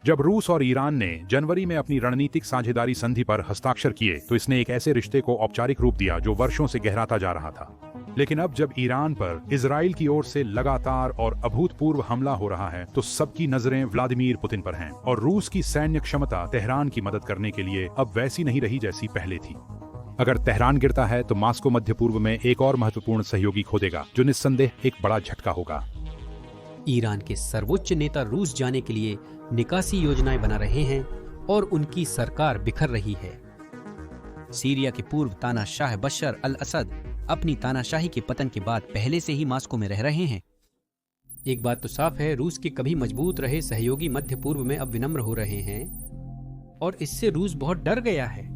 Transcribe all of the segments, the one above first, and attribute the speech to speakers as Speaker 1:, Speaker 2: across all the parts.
Speaker 1: जब रूस और ईरान ने जनवरी में अपनी रणनीतिक साझेदारी संधि पर हस्ताक्षर किए तो इसने एक ऐसे रिश्ते को औपचारिक रूप दिया जो वर्षों से गहराता जा रहा था। लेकिन अब जब ईरान पर इजराइल की ओर से लगातार और अभूतपूर्व हमला हो रहा है तो सबकी नजरें व्लादिमीर पुतिन पर हैं और रूस की सैन्य क्षमता तेहरान की मदद करने के लिए अब वैसी नहीं रही जैसी पहले थी। अगर तेहरान गिरता है तो मास्को मध्य पूर्व में एक और महत्वपूर्ण सहयोगी खो देगा, जो निस्संदेह एक बड़ा झटका होगा।
Speaker 2: ईरान के सर्वोच्च नेता रूस जाने के लिए निकासी योजनाएं बना रहे हैं और उनकी सरकार बिखर रही है।
Speaker 3: सीरिया के पूर्व तानाशाह बशर अल असद अपनी तानाशाही के पतन के बाद पहले से ही मास्को में रह रहे हैं।
Speaker 2: एक बात तो साफ है, रूस के कभी मजबूत रहे सहयोगी मध्य पूर्व में अब विनम्र हो रहे हैं और इससे रूस बहुत डर गया है।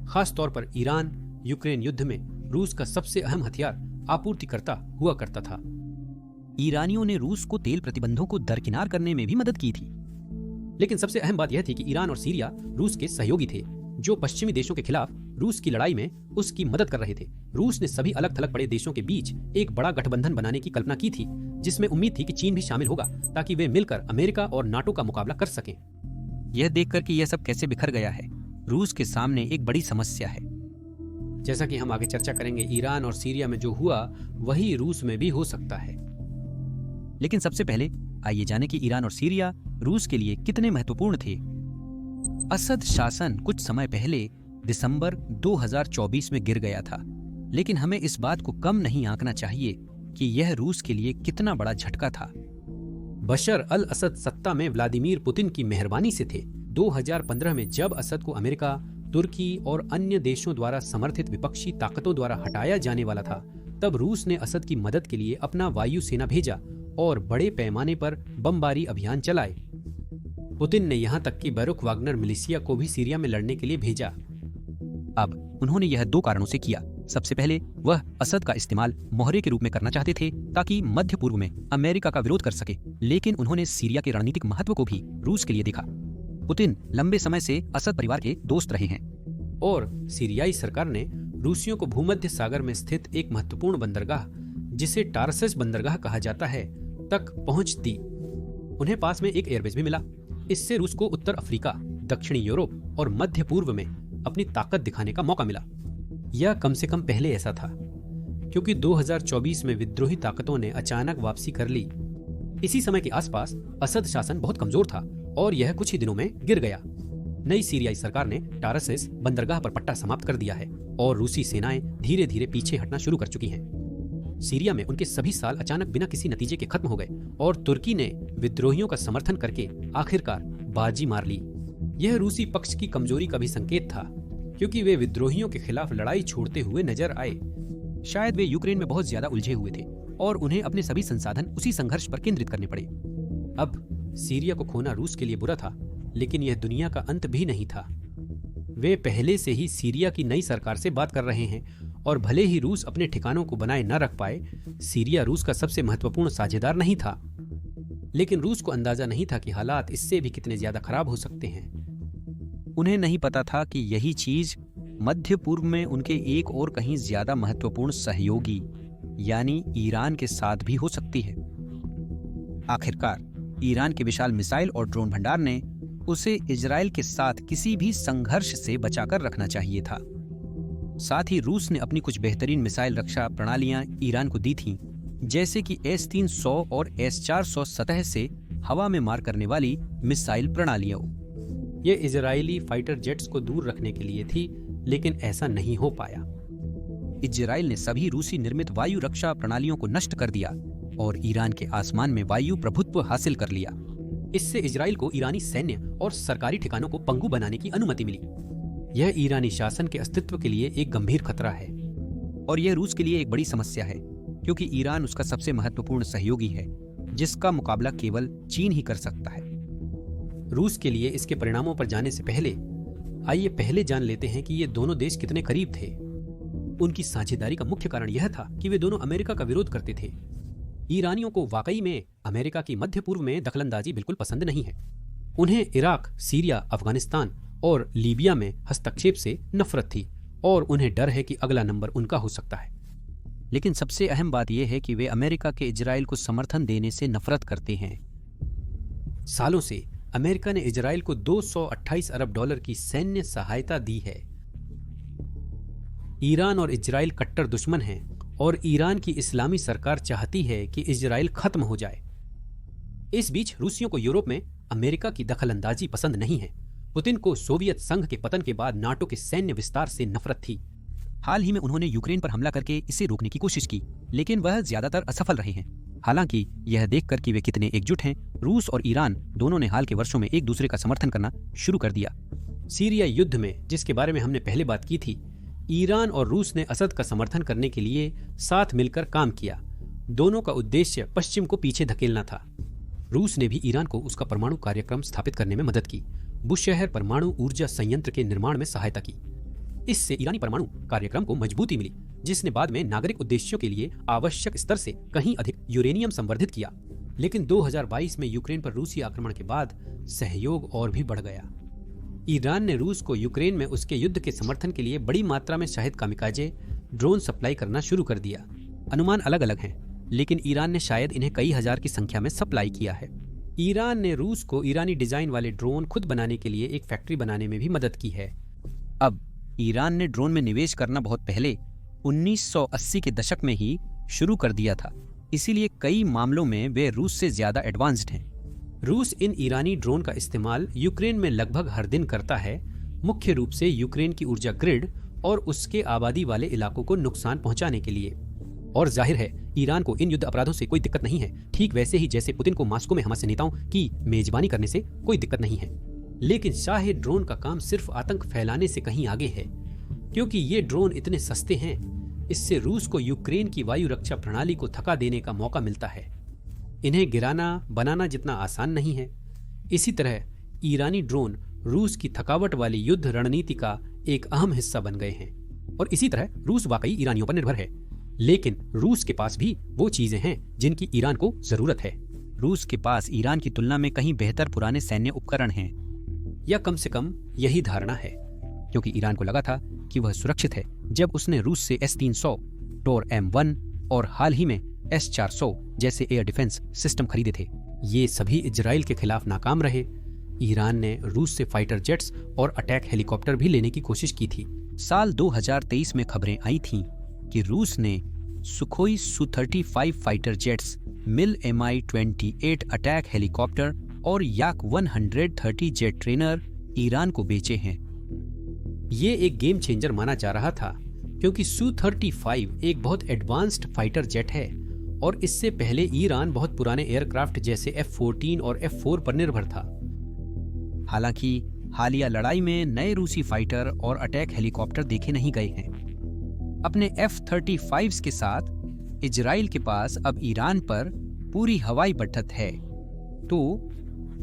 Speaker 2: खास तौर पर ईरान यूक्रेन युद्ध में रूस का सबसे अहम हथियार आपूर्तिकर्ता हुआ करता था।
Speaker 3: ईरानियों ने रूस को तेल प्रतिबंधों को दरकिनार करने में भी मदद की थी।
Speaker 2: लेकिन सबसे अहम बात यह थी कि ईरान और सीरिया रूस के सहयोगी थे, जो पश्चिमी देशों के खिलाफ रूस की लड़ाई में उसकी मदद कर रहे थे। रूस ने सभी अलग थलग पड़े देशों के बीच एक बड़ा गठबंधन बनाने की कल्पना की थी, जिसमें उम्मीद थी कि चीन भी शामिल होगा ताकि वे मिलकर अमेरिका और नाटो का मुकाबला कर सकें।
Speaker 3: यह देखकर कि यह सब कैसे बिखर गया है, रूस के सामने एक बड़ी समस्या है।
Speaker 2: जैसा कि हम आगे चर्चा करेंगे, ईरान और सीरिया में जो हुआ वही रूस में भी हो सकता है।
Speaker 3: लेकिन सबसे पहले आइए जाने कि ईरान और सीरिया रूस के लिए कितने महत्वपूर्ण थे। असद शासन कुछ समय पहले दिसंबर 2024 में गिर गया था, लेकिन हमें इस बात को कम नहीं आंकना चाहिए कि यह रूस के लिए कितना बड़ा झटका था।
Speaker 2: बशर अल असद सत्ता में व्लादिमीर पुतिन की मेहरबानी से थे। 2015 में जब असद को अमेरिका, तुर्की और अन्य देशों द्वारा समर्थित विपक्षी ताकतों द्वारा हटाया जाने वाला था, तब रूस ने असद की मदद के लिए अपना वायु सेना भेजा और बड़े पैमाने पर बमबारी अभियान चलाए। पुतिन ने यहां तक कि बैरुख वागनर मिलिशिया को भी सीरिया में लड़ने के लिए भेजा।
Speaker 3: अब उन्होंने यह दो कारणों से किया। सबसे पहले वह असद का इस्तेमाल मोहरे के रूप में करना चाहते थे ताकि मध्य पूर्व में अमेरिका का विरोध कर सके, लेकिन उन्होंने सीरिया के रणनीतिक महत्व को भी रूस के लिए देखा। पुतिन लंबे समय से असद परिवार के दोस्त रहे हैं
Speaker 2: और सीरियाई सरकार ने रूसियों को भूमध्य सागर में स्थित एक महत्वपूर्ण बंदरगाह, जिसे टारसस बंदरगाह कहा जाता है, तक पहुंच दी। उन्हें पास में एक एयरबेस भी मिला। इससे रूस को उत्तर अफ्रीका, दक्षिणी यूरोप और मध्य पूर्व में अपनी ताकत दिखाने का मौका मिला। यह कम से कम पहले ऐसा था, क्योंकि 2024 में विद्रोही ताकतों ने अचानक वापसी कर ली। इसी समय के आसपास असद शासन बहुत कमजोर था और यह कुछ ही दिनों में गिर गया। नई सीरियाई सरकार ने टारसस बंदरगाह पर पट्टा समाप्त कर दिया है और रूसी सेनाएं धीरे धीरे पीछे हटना शुरू कर चुकी हैं। सीरिया में उनके सभी साल अचानक बिना किसी नतीजे के खत्म हो गए और तुर्की ने विद्रोहियों का समर्थन करके आखिरकार बाजी मार ली। यह रूसी पक्ष की कमजोरी का भी संकेत था, क्योंकि वे विद्रोहियों के खिलाफ लड़ाई छोड़ते हुए नजर आए।
Speaker 3: शायद वे यूक्रेन में बहुत ज्यादा उलझे हुए थे और उन्हें अपने सभी संसाधन उसी संघर्ष पर केंद्रित करने पड़े।
Speaker 2: अब सीरिया को खोना रूस के लिए बुरा था, लेकिन यह दुनिया का अंत भी नहीं था। वे पहले से ही सीरिया की नई सरकार से बात कर रहे हैं और भले ही रूस अपने ठिकानों को बनाए न रख पाए, सीरिया रूस का सबसे महत्वपूर्ण साझेदार नहीं था। लेकिन रूस को अंदाजा नहीं था कि हालात इससे भी कितने ज्यादा खराब हो सकते हैं।
Speaker 3: उन्हें नहीं पता था कि यही चीज मध्य पूर्व में उनके एक और कहीं ज्यादा महत्वपूर्ण सहयोगी यानी ईरान के साथ भी हो सकती है। आखिरकार ईरान के विशाल मिसाइल और ड्रोन भंडार ने उसे इजराइल के साथ किसी भी संघर्ष से बचाकर रखना चाहिए था। साथ ही रूस ने अपनी कुछ बेहतरीन मिसाइल रक्षा प्रणालियां ईरान को दी थीं, जैसे कि S-300 और S-400 सतह से हवा में मार करने वाली मिसाइल प्रणालियां।
Speaker 2: ये इजरायली फाइटर जेट्स को दूर रखने के लिए थी, लेकिन ऐसा नहीं हो पाया।
Speaker 3: इजराइल ने सभी रूसी निर्मित वायु रक्षा प्रणालियों को नष्ट कर दिया और ईरान के आसमान में वायु प्रभुत्व हासिल कर लिया।
Speaker 2: इससे इजराइल को ईरानी सैन्य और सरकारी ठिकानों को पंगु बनाने की अनुमति मिली। यह ईरानी शासन के अस्तित्व के लिए एक गंभीर खतरा है
Speaker 3: और यह रूस के लिए एक बड़ी समस्या है, क्योंकि ईरान उसका सबसे महत्वपूर्ण सहयोगी है, जिसका मुकाबला केवल चीन ही कर सकता है।
Speaker 2: रूस के लिए इसके परिणामों पर जाने से पहले आइए पहले जान लेते हैं कि ये दोनों देश कितने करीब थे। उनकी साझेदारी का मुख्य कारण यह था कि वे दोनों अमेरिका का विरोध करते थे। ईरानियों को वाकई में अमेरिका की मध्य पूर्व में दखलंदाजी बिल्कुल पसंद नहीं है। उन्हें इराक, सीरिया, अफगानिस्तान और लीबिया में हस्तक्षेप से नफरत थी और उन्हें डर है कि अगला नंबर उनका हो सकता है।
Speaker 3: लेकिन सबसे अहम बात यह है कि वे अमेरिका के इजराइल को समर्थन देने से नफरत करते हैं।
Speaker 2: सालों से अमेरिका ने इजराइल को 228 अरब डॉलर की सैन्य सहायता दी है। ईरान और इजराइल कट्टर दुश्मन हैं और ईरान की इस्लामी सरकार चाहती है कि इजराइल खत्म हो जाए। इस बीच रूसियों को यूरोप में अमेरिका की दखलंदाजी पसंद नहीं है। पुतिन को सोवियत संघ के पतन के बाद नाटो के सैन्य विस्तार से नफरत थी।
Speaker 3: हाल ही में उन्होंने यूक्रेन पर हमला करके इसे रोकने की कोशिश की, लेकिन वह ज्यादातर असफल रहे हैं। हालांकि यह देखकर कि वे कितने एकजुट हैं, रूस और ईरान दोनों ने हाल के वर्षों में एक दूसरे का समर्थन करना शुरू कर दिया।
Speaker 2: सीरिया युद्ध में, जिसके बारे में हमने पहले बात की थी, ईरान और रूस ने असद का समर्थन करने के लिए साथ मिलकर काम किया। दोनों का उद्देश्य पश्चिम को पीछे धकेलना था। रूस ने भी ईरान को उसका परमाणु कार्यक्रम स्थापित करने में मदद की, बुशहर परमाणु ऊर्जा संयंत्र के निर्माण में सहायता की। इससे ईरानी परमाणु कार्यक्रम को मजबूती मिली, जिसने बाद में नागरिक उद्देश्यों के लिए आवश्यक स्तर से कहीं अधिक यूरेनियम संवर्धित किया। लेकिन 2022 में यूक्रेन पर रूसी आक्रमण के बाद सहयोग और भी बढ़ गया। ईरान ने रूस को यूक्रेन में उसके युद्ध के समर्थन के लिए बड़ी मात्रा में शाहिद कामिकाजे ड्रोन सप्लाई करना शुरू कर दिया। अनुमान अलग अलग हैं, लेकिन ईरान ने शायद इन्हें कई हजार की संख्या में सप्लाई किया है। ईरान ने रूस को ईरानी डिजाइन वाले ड्रोन खुद बनाने के लिए एक फैक्ट्री बनाने में भी मदद की है।
Speaker 3: अब ईरान ने ड्रोन में निवेश करना बहुत पहले 1980 के दशक में ही शुरू कर दिया था, इसीलिए कई मामलों में वे रूस से ज्यादा एडवांस्ड हैं।
Speaker 2: रूस इन ईरानी ड्रोन का इस्तेमाल यूक्रेन में लगभग हर दिन करता है, मुख्य रूप से यूक्रेन की ऊर्जा ग्रिड और उसके आबादी वाले इलाकों को नुकसान पहुंचाने के लिए। और जाहिर है ईरान को इन युद्ध अपराधों से कोई दिक्कत नहीं है, ठीक वैसे ही जैसे पुतिन को मास्को में हमास नेताओं की मेजबानी करने से कोई दिक्कत नहीं है। लेकिन शाही ड्रोन का काम सिर्फ आतंक फैलाने से कहीं आगे है, क्योंकि ये ड्रोन इतने सस्ते हैं। इससे रूस को यूक्रेन की वायु रक्षा प्रणाली को थका देने का मौका मिलता है। इन्हें गिराना बनाना जितना आसान नहीं है। इसी तरह ईरानी ड्रोन रूस की थकावट वाली युद्ध रणनीति का एक अहम हिस्सा बन गए हैं। और इसी तरह रूस वाकई ईरानियों पर निर्भर है, लेकिन रूस के पास भी वो चीजें हैं जिनकी ईरान को जरूरत है।
Speaker 3: रूस के पास ईरान की तुलना में कहीं बेहतर पुराने सैन्य उपकरण हैं,
Speaker 2: या कम से कम यही धारणा है,
Speaker 3: क्योंकि ईरान को लगा था कि वह सुरक्षित है जब उसने रूस से S-300, टोर M1 और हाल ही में S-400 जैसे एयर डिफेंस सिस्टम खरीदे थे।
Speaker 2: ये सभी इजराइल के खिलाफ नाकाम रहे। ईरान ने रूस से फाइटर जेट्स और अटैक हेलीकॉप्टर भी लेने की कोशिश की थी।
Speaker 3: साल 2023 में खबरें आई थीं कि रूस ने सुखोई Su-35 फाइटर जेट्स, मिल Mi-28 अटैक हेलीकॉप्टर और Yak-130 जेट ट्रेनर ईरान को बेचे हैं।
Speaker 2: ये एक गेम चेंजर माना जा रहा था, क्योंकि Su-35 एक बहुत एडवांस्ड फाइटर जेट है और इससे पहले ईरान बहुत पुराने एयरक्राफ्ट जैसे F-14 और F-4 पर निर्भर था।
Speaker 3: हालांकि हालिया लड़ाई में नए रूसी फाइटर और अटैक हेलीकॉप्टर देखे नहीं गए हैं। अपने F-35 के साथ इजराइल के पास अब ईरान पर पूरी हवाई बढ़त है। तो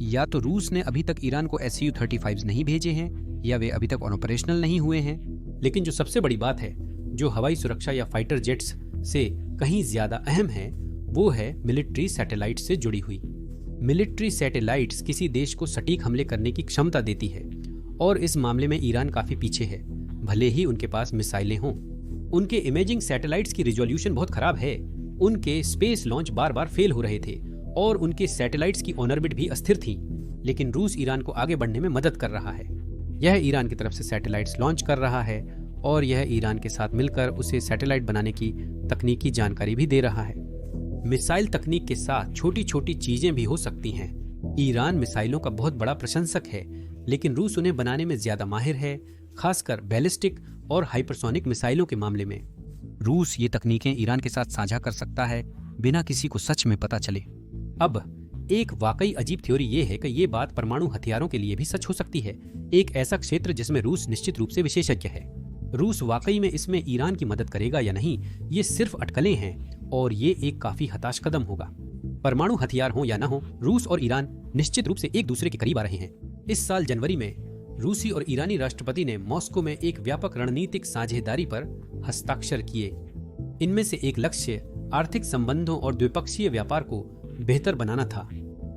Speaker 3: या तो रूस ने अभी तक ईरान को Su-35 नहीं भेजे हैं, या वे अभी तक ऑपरेशनल नहीं हुए हैं।
Speaker 2: लेकिन जो सबसे बड़ी बात है, जो हवाई सुरक्षा या फाइटर जेट्स से कहीं ज्यादा अहम है, वो है मिलिट्री सैटेलाइट से जुड़ी हुई। मिलिट्री सैटेलाइट्स किसी देश को सटीक हमले करने की क्षमता देती है, और इस मामले में ईरान काफी पीछे है, भले ही उनके पास मिसाइलें हों। उनके इमेजिंग सैटेलाइट्स की रिजोल्यूशन बहुत खराब है। उनके स्पेस लॉन्च बार बार फेल हो रहे थे और उनके सैटेलाइट्स की ऑर्बिट भी अस्थिर थी। लेकिन रूस ईरान को आगे बढ़ने में मदद कर रहा है। यह ईरान की तरफ से सैटेलाइट्स लॉन्च कर रहा है और यह ईरान के साथ मिलकर उसे सैटेलाइट बनाने की तकनीकी जानकारी भी दे रहा है। मिसाइल तकनीक के साथ छोटी छोटी चीजें भी हो सकती हैं। ईरान मिसाइलों का बहुत बड़ा प्रशंसक है, लेकिन रूस उन्हें बनाने में ज्यादा माहिर है, खासकर बैलिस्टिक और हाइपरसोनिक मिसाइलों के मामले में।
Speaker 3: रूस ये तकनीकें ईरान के साथ साझा कर सकता है बिना किसी को सच में पता चले।
Speaker 2: अब एक वाकई अजीब थ्योरी ये है कि ये बात परमाणु हथियारों के लिए भी सच हो सकती है, एक ऐसा क्षेत्र जिसमें रूस निश्चित रूप से विशेषज्ञ है। रूस वाकई में इसमें ईरान की मदद करेगा या नहीं, ये सिर्फ अटकलें हैं और ये एक काफी हताश कदम होगा। परमाणु हथियार हो या ना हो, रूस और ईरान निश्चित रूप से एक दूसरे के करीब आ रहे हैं। इस साल जनवरी में रूसी और ईरानी राष्ट्रपति ने मॉस्को में एक व्यापक रणनीतिक साझेदारी पर हस्ताक्षर किए। इनमें से एक लक्ष्य आर्थिक संबंधों और द्विपक्षीय व्यापार को बेहतर बनाना था।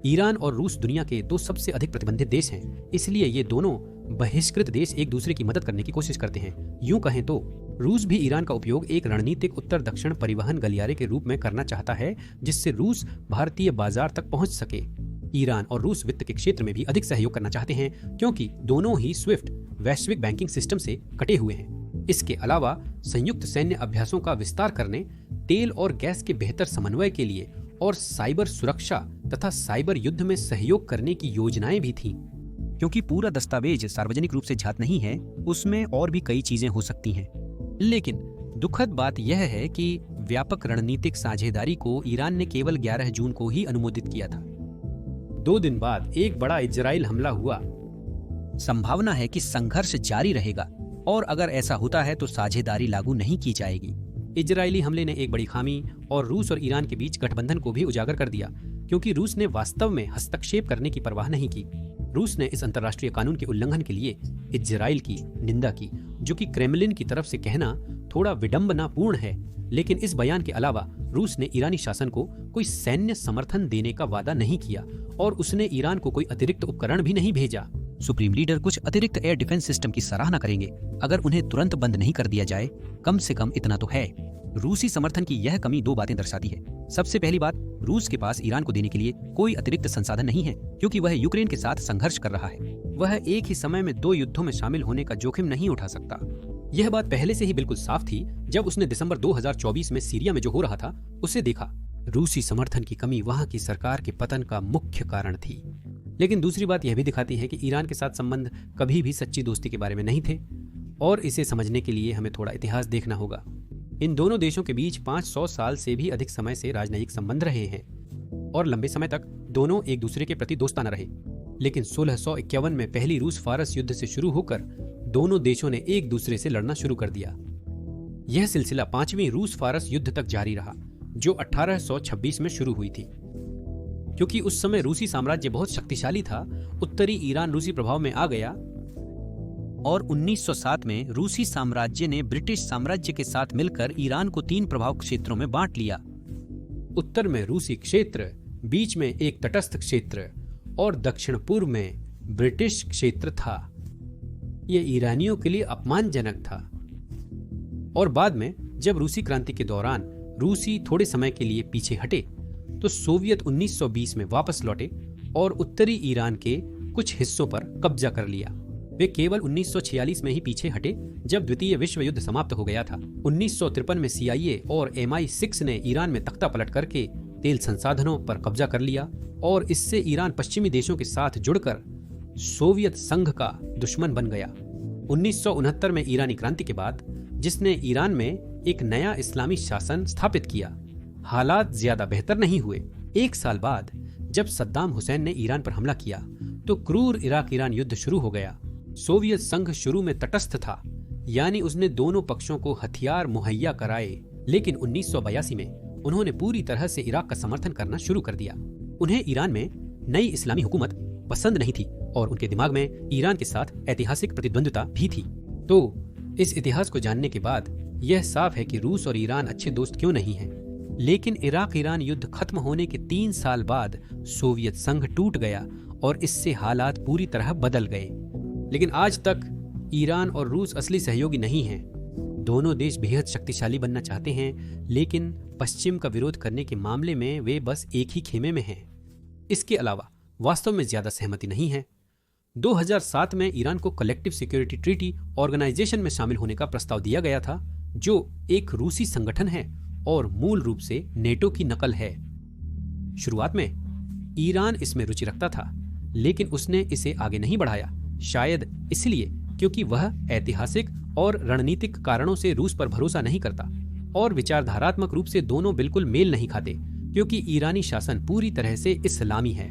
Speaker 2: ईरान और रूस दुनिया के दो सबसे अधिक प्रतिबंधित देश हैं, इसलिए ये दोनों बहिष्कृत देश एक दूसरे की मदद करने की कोशिश करते हैं। यूं कहें तो रूस भी ईरान का उपयोग एक रणनीतिक उत्तर दक्षिण परिवहन गलियारे के रूप में करना चाहता है, जिससे रूस भारतीय बाजार तक पहुंच सके। ईरान और रूस वित्त के क्षेत्र में भी अधिक सहयोग करना चाहते हैं, क्योंकि दोनों ही स्विफ्ट वैश्विक बैंकिंग सिस्टम से कटे हुए हैं। इसके अलावा संयुक्त सैन्य अभ्यासों का विस्तार करने, तेल और गैस के बेहतर समन्वय के लिए और साइबर सुरक्षा तथा साइबर युद्ध में सहयोग करने की योजनाएं भी थीं।
Speaker 3: क्योंकि पूरा दस्तावेज सार्वजनिक रूप से जात नहीं है, उसमें और भी कई चीजें हो सकती हैं। लेकिन दुखद बात यह है कि व्यापक रणनीतिक साझेदारी को ईरान ने केवल 11 जून को ही अनुमोदित किया था।
Speaker 2: 2 दिन बाद एक बड़ा इजराइल हमला हुआ।
Speaker 3: संभावना है कि संघर्ष जारी रहेगा और अगर ऐसा होता है तो साझेदारी लागू नहीं की जाएगी।
Speaker 2: इजरायली हमले ने एक बड़ी खामी और रूस और ईरान के बीच गठबंधन को भी उजागर कर दिया, क्योंकि रूस ने वास्तव में हस्तक्षेप करने की परवाह नहीं की। रूस ने इस अंतर्राष्ट्रीय कानून के उल्लंघन के लिए इजराइल की निंदा की, जो कि क्रेमलिन की तरफ से कहना थोड़ा विडंबनापूर्ण है। लेकिन इस बयान के अलावा रूस ने ईरानी शासन को कोई सैन्य समर्थन देने का वादा नहीं किया और उसने ईरान को कोई अतिरिक्त उपकरण भी नहीं भेजा।
Speaker 3: सुप्रीम लीडर कुछ अतिरिक्त एयर डिफेंस सिस्टम की सराहना करेंगे अगर उन्हें तुरंत बंद नहीं कर दिया जाए। कम से कम इतना तो है। रूसी समर्थन की यह कमी 2 बातें दर्शाती है। सबसे पहली बात, रूस के पास ईरान को देने के लिए कोई अतिरिक्त संसाधन नहीं है, क्योंकि वह यूक्रेन के साथ संघर्ष कर रहा है। वह एक ही समय में 2 युद्धों में शामिल होने का जोखिम नहीं उठा सकता। यह बात पहले से ही बिल्कुल साफ थी जब उसने दिसंबर 2024 में सीरिया में जो हो रहा था उसे देखा। रूसी समर्थन की कमी वहां की सरकार के पतन का मुख्य कारण थी। लेकिन दूसरी बात यह भी दिखाती है कि ईरान के साथ संबंध कभी भी सच्ची दोस्ती के बारे में नहीं थे, और इसे समझने के लिए हमें थोड़ा इतिहास देखना होगा। इन दोनों देशों के बीच 500 साल से भी अधिक समय से राजनयिक संबंध रहे हैं और लंबे समय तक दोनों एक दूसरे के प्रति दोस्ताना रहे। लेकिन 1651 में पहली रूस फारस युद्ध से शुरू होकर दोनों देशों ने एक दूसरे से लड़ना शुरू कर दिया। यह सिलसिला 5वीं रूस फारस युद्ध तक जारी रहा, जो 1826 में शुरू हुई थी। क्योंकि उस समय रूसी साम्राज्य बहुत शक्तिशाली था, उत्तरी ईरान रूसी प्रभाव में आ गया और 1907 में रूसी साम्राज्य ने ब्रिटिश साम्राज्य के साथ मिलकर ईरान को 3 प्रभाव क्षेत्रों में बांट लिया।
Speaker 2: उत्तर में रूसी क्षेत्र, बीच में एक तटस्थ क्षेत्र और दक्षिण पूर्व में ब्रिटिश क्षेत्र था। यह ईरानियों के लिए अपमानजनक था। और बाद में जब रूसी क्रांति के दौरान रूसी थोड़े समय के लिए पीछे हटे तो सोवियत 1920 में वापस लौटे और उत्तरी ईरान के कुछ हिस्सों पर कब्जा कर लिया। वे केवल 1946 में ही पीछे हटे जब द्वितीय विश्व युद्ध समाप्त हो गया था। 1953 में CIA और MI6 ने ईरान में तख्ता पलट करके तेल संसाधनों पर कब्जा कर लिया और इससे ईरान पश्चिमी देशों के साथ जुड़कर सोवियत संघ का दुश्मन बन गया। 1969 में ईरानी क्रांति के बाद, जिसने ईरान में एक नया इस्लामी शासन स्थापित किया, हालात ज्यादा बेहतर नहीं हुए। 1 साल बाद जब सद्दाम हुसैन ने ईरान पर हमला किया तो क्रूर इराक ईरान युद्ध शुरू हो गया। सोवियत संघ शुरू में तटस्थ था, यानी उसने दोनों पक्षों को हथियार मुहैया कराए, लेकिन 1982 में उन्होंने पूरी तरह से इराक का समर्थन करना शुरू कर दिया। उन्हें ईरान में नई इस्लामी हुकूमत पसंद नहीं थी और उनके दिमाग में ईरान के साथ ऐतिहासिक प्रतिद्वंद्विता भी थी। तो इस इतिहास को जानने के बाद यह साफ है कि रूस और ईरान अच्छे दोस्त क्यों नहीं हैं। लेकिन इराक ईरान युद्ध खत्म होने के 3 साल बाद सोवियत संघ टूट गया और इससे हालात पूरी तरह बदल गए। लेकिन आज तक ईरान और रूस असली सहयोगी नहीं हैं। दोनों देश बेहद शक्तिशाली बनना चाहते हैं, लेकिन पश्चिम का विरोध करने के मामले में वे बस एक ही खेमे में हैं। इसके अलावा वास्तव में ज्यादा सहमति नहीं है। 2007 में ईरान को कलेक्टिव सिक्योरिटी ट्रीटी ऑर्गेनाइजेशन में शामिल होने का प्रस्ताव दिया गया था, जो एक रूसी संगठन है और मूल रूप से नेटो की नकल है। शुरुआत में ईरान इसमें रुचि रखता था, लेकिन उसने इसे आगे नहीं बढ़ाया, शायद इसलिए क्योंकि वह ऐतिहासिक और रणनीतिक कारणों से रूस पर भरोसा नहीं करता और विचारधारात्मक रूप से दोनों बिल्कुल मेल नहीं खाते, क्योंकि ईरानी शासन पूरी तरह से इस्लामी है।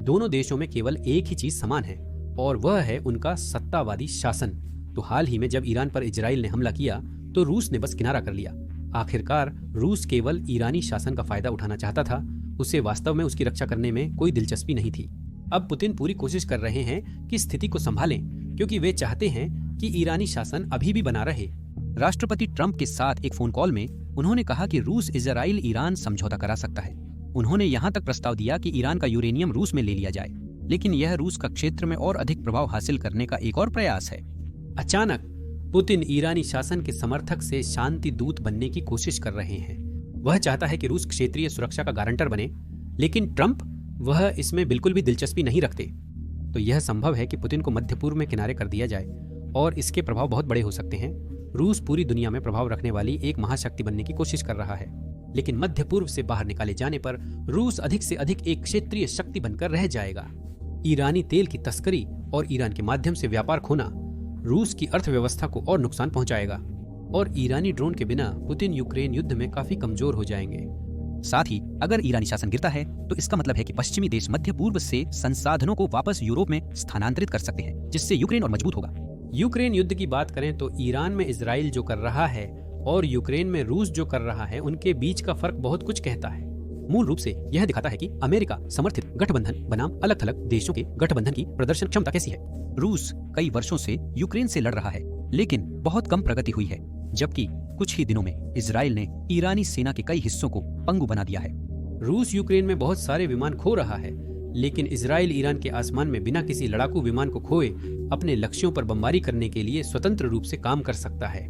Speaker 2: दोनों देशों में केवल एक ही चीज समान है और वह है उनका सत्तावादी शासन। तो हाल ही में जब ईरान पर इजराइल ने हमला किया तो रूस ने बस किनारा कर लिया। आखिरकार रूस केवल ईरानी शासन का फायदा उठाना चाहता था, उसे वास्तव में उसकी रक्षा करने में कोई दिलचस्पी नहीं थी। अब पुतिन पूरी कोशिश कर रहे हैं कि स्थिति को संभालें, क्योंकि वे चाहते हैं कि ईरानी शासन अभी भी बना रहे।
Speaker 3: राष्ट्रपति ट्रंप के साथ एक फोन कॉल में उन्होंने कहा कि रूस इजराइल ईरान समझौता करा सकता है। उन्होंने यहाँ तक प्रस्ताव दिया कि ईरान का यूरेनियम रूस में ले लिया जाए, लेकिन यह रूस का क्षेत्र में और अधिक प्रभाव हासिल करने का एक और प्रयास है।
Speaker 2: अचानक पुतिन ईरानी शासन के समर्थक से शांति दूत बनने की कोशिश कर रहे हैं। वह चाहता है कि रूस क्षेत्रीय सुरक्षा का गारंटर बने, लेकिन ट्रंप वह इसमें बिल्कुल भी दिलचस्पी नहीं रखते। तो यह संभव है कि पुतिन को मध्य पूर्व में किनारे कर दिया जाए और इसके प्रभाव बहुत बड़े हो सकते हैं। रूस पूरी दुनिया में प्रभाव रखने वाली एक महाशक्ति बनने की कोशिश कर रहा है, लेकिन मध्य पूर्व से बाहर निकाले जाने पर रूस अधिक से अधिक एक क्षेत्रीय शक्ति बनकर रह जाएगा। ईरानी तेल की तस्करी और ईरान के माध्यम से व्यापार खोना रूस की अर्थव्यवस्था को और नुकसान पहुंचाएगा और ईरानी ड्रोन के बिना पुतिन यूक्रेन युद्ध में काफी कमजोर हो जाएंगे।
Speaker 3: साथ ही अगर ईरानी शासन गिरता है तो इसका मतलब है कि पश्चिमी देश मध्य पूर्व से संसाधनों को वापस यूरोप में स्थानांतरित कर सकते हैं, जिससे यूक्रेन और मजबूत होगा।
Speaker 2: यूक्रेन युद्ध की बात करें तो ईरान में इजराइल जो कर रहा है और यूक्रेन में रूस जो कर रहा है, उनके बीच का फर्क बहुत कुछ कहता है। मूल रूप से यह दिखाता है कि अमेरिका समर्थित गठबंधन बनाम अलग थलग देशों के गठबंधन की प्रदर्शन क्षमता कैसी है।
Speaker 3: रूस कई वर्षों से यूक्रेन से लड़ रहा है, लेकिन बहुत कम प्रगति हुई है, जबकि कुछ ही दिनों में इजराइल ने ईरानी सेना के कई हिस्सों को पंगु बना दिया है।
Speaker 2: रूस यूक्रेन में बहुत सारे विमान खो रहा है, लेकिन इजराइल ईरान के आसमान में बिना किसी लड़ाकू विमान को खोए अपने लक्ष्यों पर बमबारी करने के लिए स्वतंत्र रूप से काम कर सकता है।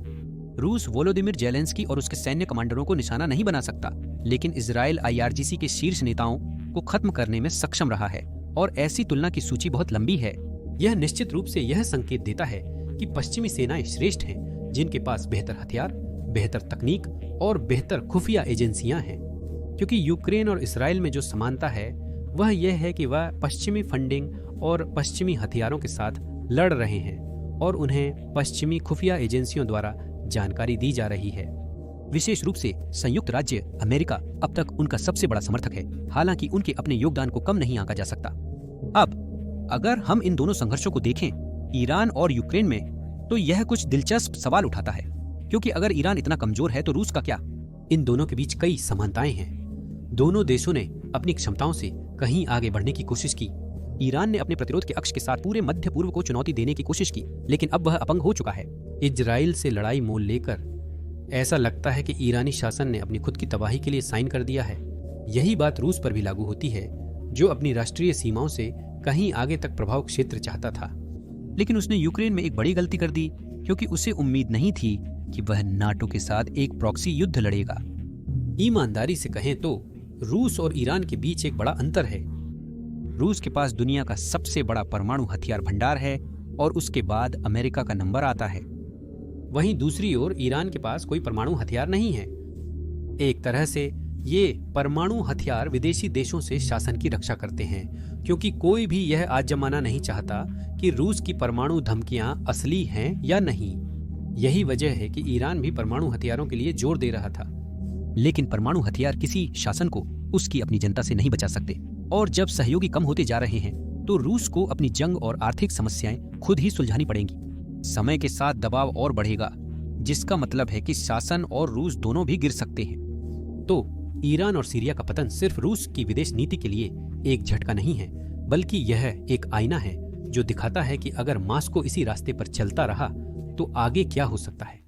Speaker 3: रूस वोलोदिमिर जेलेंस्की और उसके सैन्य कमांडरों को निशाना नहीं बना सकता, लेकिन इजराइल IRGC के शीर्ष नेताओं को खत्म करने में सक्षम रहा है और ऐसी तुलना की सूची बहुत लंबी है।
Speaker 2: यह निश्चित रूप से यह संकेत देता है कि पश्चिमी सेनाएं श्रेष्ठ हैं, जिनके पास बेहतर हथियार, बेहतर तकनीक और बेहतर खुफिया एजेंसियां हैं। क्योंकि यूक्रेन और इसराइल में जो समानता है वह यह है कि वह पश्चिमी फंडिंग और पश्चिमी हथियारों के साथ लड़ रहे हैं और उन्हें पश्चिमी खुफिया एजेंसियों द्वारा जानकारी दी जा रही है।
Speaker 3: विशेष रूप से संयुक्त राज्य अमेरिका अब तक उनका सबसे बड़ा समर्थक है, हालांकि उनके अपने योगदान को कम नहीं आंका जा सकता। अब अगर हम इन दोनों संघर्षों को देखें, ईरान और यूक्रेन में, तो यह कुछ दिलचस्प सवाल उठाता है, क्योंकि अगर ईरान इतना कमजोर है तो रूस का क्या?
Speaker 2: इन दोनों के बीच कई समानताएं हैं। दोनों देशों ने अपनी क्षमताओं से कहीं आगे बढ़ने की कोशिश की।
Speaker 3: ईरान ने अपने प्रतिरोध के अक्ष के साथ पूरे मध्य पूर्व को चुनौती देने की कोशिश की, लेकिन अब वह अपंग हो चुका है।
Speaker 2: इजराइल से लड़ाई मोल लेकर ऐसा लगता है कि ईरानी शासन ने अपनी खुद की तबाही के लिए साइन कर दिया है। यही बात रूस पर भी लागू होती है, जो अपनी राष्ट्रीय सीमाओं से कहीं आगे तक प्रभाव क्षेत्र चाहता था।
Speaker 3: लेकिन उसने यूक्रेन में एक बड़ी गलती कर दी, क्योंकि उसे उम्मीद नहीं थी कि वह नाटो के साथ एक प्रॉक्सी युद्ध लड़ेगा।
Speaker 2: ईमानदारी से कहें तो रूस और ईरान के बीच एक बड़ा अंतर है।
Speaker 3: रूस के पास दुनिया का सबसे बड़ा परमाणु हथियार भंडार है और उसके बाद अमेरिका का नंबर आता है।
Speaker 2: वहीं दूसरी ओर ईरान के पास कोई परमाणु हथियार नहीं है। एक तरह से ये परमाणु हथियार विदेशी देशों से शासन की रक्षा करते हैं, क्योंकि कोई भी यह आजमाना नहीं चाहता कि रूस की परमाणु धमकियां असली हैं या नहीं। यही वजह है कि ईरान भी परमाणु हथियारों के लिए जोर दे रहा था।
Speaker 3: लेकिन परमाणु हथियार किसी शासन को उसकी अपनी जनता से नहीं बचा सकते, और जब सहयोगी कम होते जा रहे हैं तो रूस को अपनी जंग और आर्थिक समस्याएं खुद ही सुलझानी पड़ेंगी। समय के साथ दबाव और बढ़ेगा, जिसका मतलब है कि शासन और रूस दोनों भी गिर सकते हैं।
Speaker 2: तो ईरान और सीरिया का पतन सिर्फ रूस की विदेश नीति के लिए एक झटका नहीं है, बल्कि यह एक आईना है जो दिखाता है कि अगर मॉस्को इसी रास्ते पर चलता रहा तो आगे क्या हो सकता है।